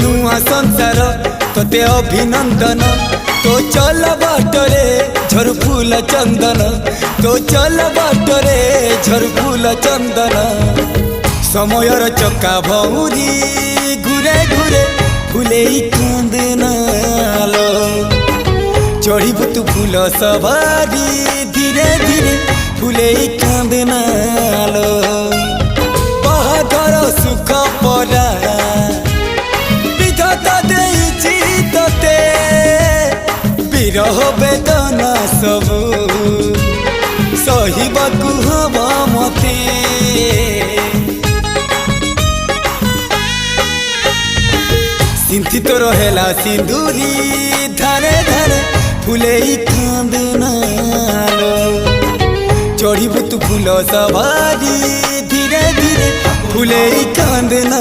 नुआ संसार तोते अभिनंदन तो चल बाटरे झर फूल चंदन तो चल बाटरे झर फूल चंदन समयर चक्का भौरी घुरे घुरे फुले कांदनालो चढ़ीबू तू फूल सवारी धीरे धीरे फुले कांदनालो बाहागर सुख परा विधाता देइछि तोते विरह वेदना सबू सहिबाकू हवा मते सिंथी तो रहेला सिंदूरी धारे धारे फुले कांदनालो चढ़ीबू तू फूल सवारी धीरे धीरे फुले कांदना।